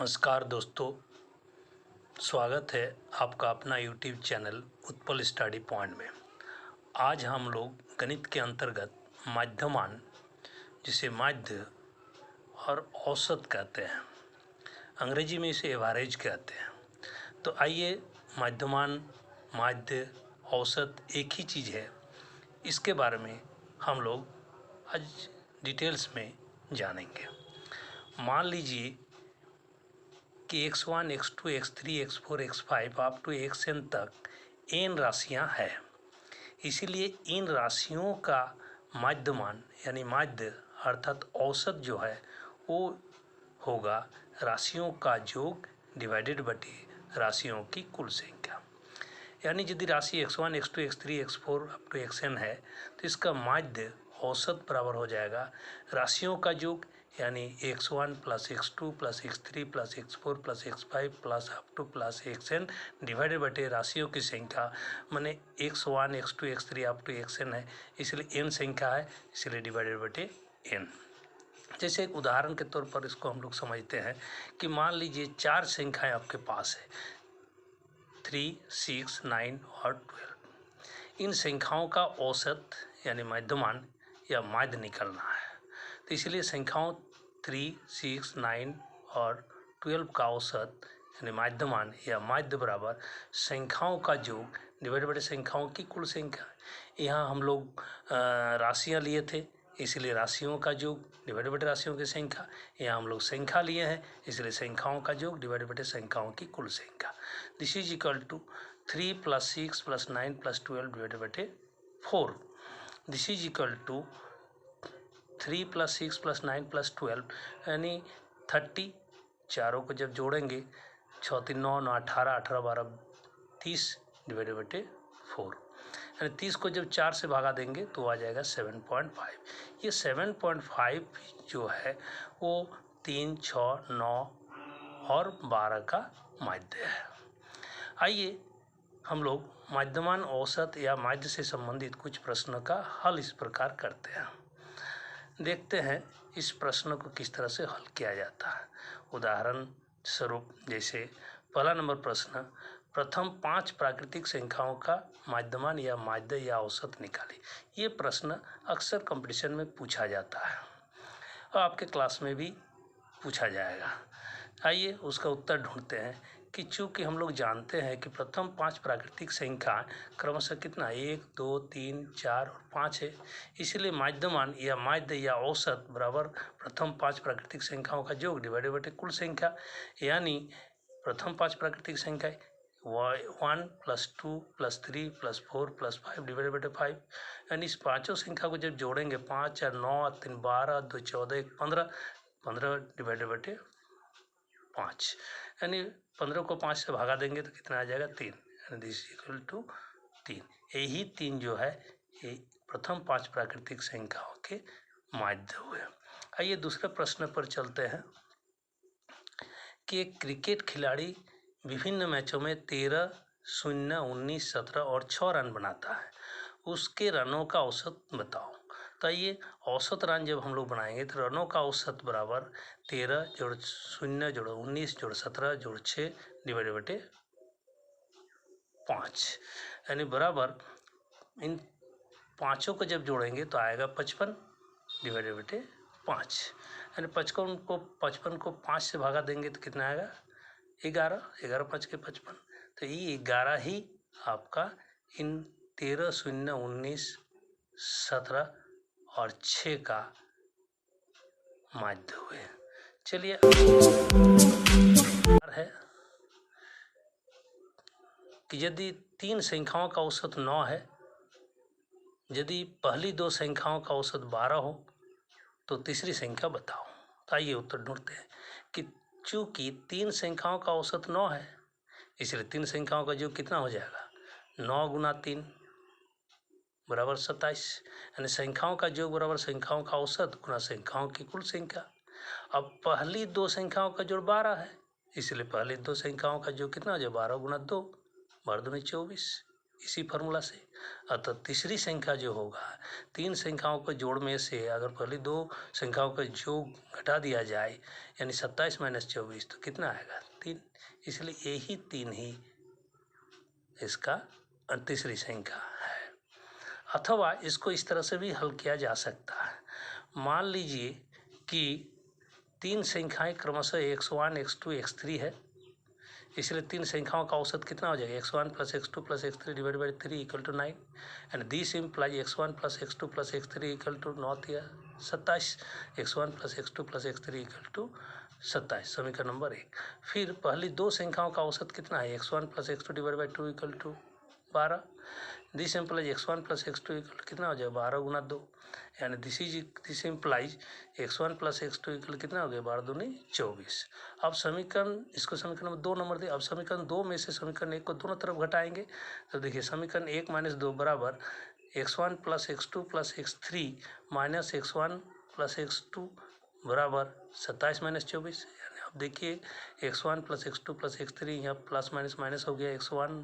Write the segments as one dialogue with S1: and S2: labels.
S1: नमस्कार दोस्तों, स्वागत है आपका अपना YouTube channel Utpal study point में। आज हम लोग गणित के अंतर्गत माध्यमान, जिसे माध्य और औसत कहते हैं, अंग्रेजी में इसे एवरेज कहते हैं। तो आइए, माध्यमान, माध्य, औसत एक ही चीज़ है, इसके बारे में हम लोग आज डिटेल्स में जानेंगे। मान लीजिए कि x1, x2, x3, x4, x5 up to xn तक n राशियां हैं। इसीलिए इन राशियों का माध्यमान यानी माध्य अर्थात औसत जो है वो होगा राशियों का योग डिवाइडेड बटे राशियों की कुल संख्या। यानी यदि राशि x1, x2, x3, x4 up to xn है तो इसका माध्य औसत बराबर हो जाएगा राशियों का योग, यानी x1 plus x2 plus x3 plus x4 plus x5 plus up two plus xn divided बटे राशियों की संख्या। माने x1, x2, x3 up to xn है, इसलिए n संख्या है, इसलिए डिवाइडेड बटे n। जैसे एक उदाहरण के तौर पर इसको हम लोग समझते हैं कि मान लीजिए चार संख्याएं आपके पास है, 3, 6, 9 और 12। इन संख्याओं का औसत यानी माध्यमान या माध्य निकलना है। तो इसलिए संख्याओं 3, 6, 9 और 12 का औसत यानी माध्यमान या माध्य बराबर संख्याओं का योग डिवाइड बटे संख्याओं की कुल संख्या। यहाँ हम लोग राशियाँ लिए थे, इसलिए राशियों का योग डिवाइड बटे राशियों की संख्या। यहाँ हम लोग संख्या लिए हैं, इसलिए संख्याओं का योग डिवाइड बटे संख्याओं की कुल संख्या। This is equal to 3 plus 6 plus 9 plus 12 divide बटे 4। This is equal to 3 plus 6 plus 9 plus 12 यानी 30। चारों को जब जोड़ेंगे 6 3 9 9 18 18 12 30 डिवाइडेड बटे 4, यानी 30 को जब 4 से भागा देंगे तो आ जाएगा 7.5। ये 7.5 जो है वो 3, 6, 9 और 12 का माध्य है। आइए हम लोग माध्यमान, औसत या माध्य से संबंधित कुछ प्रश्नों का हल इस प्रकार करते हैं। देखते हैं इस प्रश्न को किस तरह से हल किया जाता है। उदाहरण स्वरूप जैसे पहला नंबर प्रश्न, प्रथम 5 प्राकृतिक संख्याओं का माध्यमान या माध्य या औसत निकालें। ये प्रश्न अक्सर कंपटीशन में पूछा जाता है और आपके क्लास में भी पूछा जाएगा। आइए उसका उत्तर ढूंढते हैं कि चूँकि हम लोग जानते हैं कि प्रथम 5 प्राकृतिक संख्या क्रमशः कितना 1, 2, 3, 4 और 5 है, इसलिए माध्यमान या माध्य या औसत बराबर प्रथम 5 प्राकृतिक संख्याओं का योग डिवाइडेड बटे कुल संख्या। यानी प्रथम 5 प्राकृतिक संख्या 1 plus 2 plus 3 plus 4 plus 5 divided बटे 5। यानी इस पाँचों संख्या को जब जोड़ेंगे 5 4 9 3 12 2 14 1 15 15 डिवाइडेड बटे 5, यानी 15 को 5 से भागा देंगे तो कितना आ जाएगा 3, यानी दिस इक्वल टू 3। यही 3 जो है ये प्रथम 5 प्राकृतिक संख्याओं के माध्य हुए। आइए दूसरे प्रश्न पर चलते हैं कि एक क्रिकेट खिलाड़ी विभिन्न मैचों में 13, 0, 19, 17 और 6 रन बनाता है, उसके रनों का औसत बताओ। तो ये औसत रन जब हम लोग बनाएंगे तो रनों का औसत बराबर 13 जोड़ 0 जोड़ 19 जोड़ 17 जोड़ 6 डिवाइडेड बटे 5, यानी बराबर इन पाँचों को जब जोड़ेंगे तो आएगा 55 डिवाइडेड बटे 5। यानी 55 को 5 से भागा देंगे तो कितना आएगा 11, 11 5 के 55। तो ये 11 ही आपका इन 13, 0, 19, 17 और 6 का माध्य हुए। चलिए है कि यदि 3 संख्याओं का औसत 9 है, यदि पहली 2 संख्याओं का औसत 12 हो तो तीसरी संख्या बताओ। तो आइए उत्तर ढूंढते हैं कि चूंकि 3 संख्याओं का औसत 9 है, इसलिए 3 संख्याओं का योग कितना हो जाएगा 9 गुना 3 बराबर 27, यानी संख्याओं का योग बराबर संख्याओं का औसत गुना संख्याओं की कुल संख्या। अब पहली 2 संख्याओं का जोड़ 12 है, इसलिए पहली 2 संख्याओं का योग कितना हो जाए 12 गुना 2 12 दूनी 24, इसी फार्मूला से। अतः तीसरी संख्या जो होगा, तीन संख्याओं के जोड़ में से अगर पहली दो संख्याओं का योग घटा दिया जाए यानी 27 - 24 तो कितना आएगा 3। इसलिए यही 3 ही इसका तीसरी संख्या है। अथवा इसको इस तरह से भी हल किया जा सकता है। मान लीजिए कि तीन संख्याएं क्रमशः x1 x2 x3 है, इसलिए तीन संख्याओं का औसत कितना हो जाएगा x1 + x2 + x3 / 3 = 9 and this implies x1 + x2 + x3 = 9 या 27। x1 + x2 + x3 = 27 समीकरण नंबर 1। फिर पहली दो संख्याओं का औसत कितना है x1 + x2 / 2 = 12। This implies x1 + x2 कितना हो जाएगा 12 × 2 यानी दिस इम्प्लाइज x1 + x2 कितना हो गया 12 × 2 = 24। अब समीकरण इसको समीकरण में 2 नंबर दे। अब समीकरण 2 में से समीकरण 1 को दोनों तरफ घटाएंगे तो देखिए समीकरण 1 - 2 बराबर x1 + x2 + x3 - x1 + x2 बराबर 27 - 24। यानी अब देखिए x1 + x2 + x3 यहाँ प्लस माइनस हो गया x1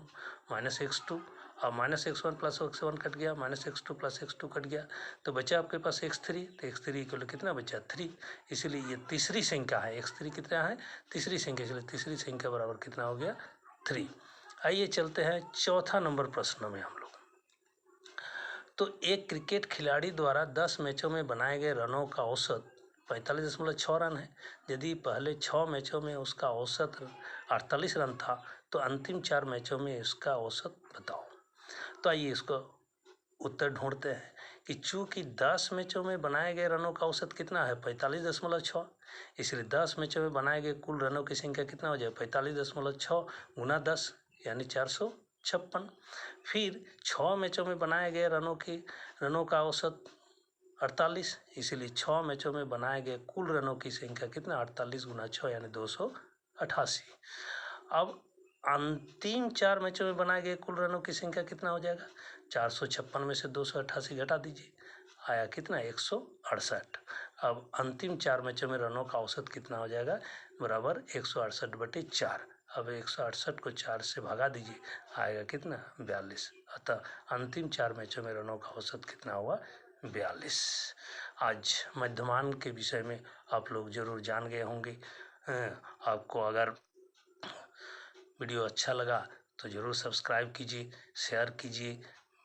S1: - x2 और -x1 + x1 कट गया -x2 + x2 कट गया तो बचा आपके पास x3। तो x3 को कितना बचा 3। इसीलिए ये तीसरी संख्या है। x3 कितना है तीसरी संख्या, इसलिए तीसरी संख्या बराबर कितना हो गया 3। आइए चलते हैं चौथा नंबर प्रश्न में हम लोग। तो एक क्रिकेट खिलाड़ी द्वारा 10 मैचों में बनाए गए रनों का औसत 45.6 रन है। यदि पहले 6 मैचों में उसका औसत 48 रन था तो अंतिम 4 मैचों में इसका औसत बताओ। तो आइए इसको उत्तर ढूंढते हैं कि चूंकि 10 मैचों में बनाए गए रनों का औसत कितना है 45.6, इसलिए 10 मैचों में बनाए गए कुल रनों की संख्या कितना हो जाए 45.6 × 10 यानी 456। फिर 6 मैचों में बनाए गए रनों का औसत 48, इसलिए 6 मैचों में बनाए गए कुल रनों की संख्या कितना 48 × 6 यानी 288। अब अंतिम 4 मैचों में बनाए गए कुल रनों की संख्या कितना हो जाएगा 456 में से 288 घटा दीजिए आया कितना 168। अब अंतिम 4 मैचों में रनों का औसत कितना हो जाएगा बराबर 168/4। अब 168 को 4 से भगा दीजिए आएगा कितना 42। अतः अंतिम 4 मैचों में रनों का औसत कितना हुआ 42। आज मध्यमान के विषय में आप लोग जरूर जान गए होंगे। आपको अगर वीडियो अच्छा लगा तो ज़रूर सब्सक्राइब कीजिए, शेयर कीजिए,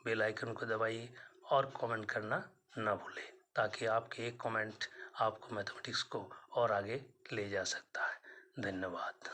S1: बेल आइकन को दबाइए और कमेंट करना ना भूलें ताकि आपके एक कमेंट आपको मैथमेटिक्स को और आगे ले जा सकता है। धन्यवाद।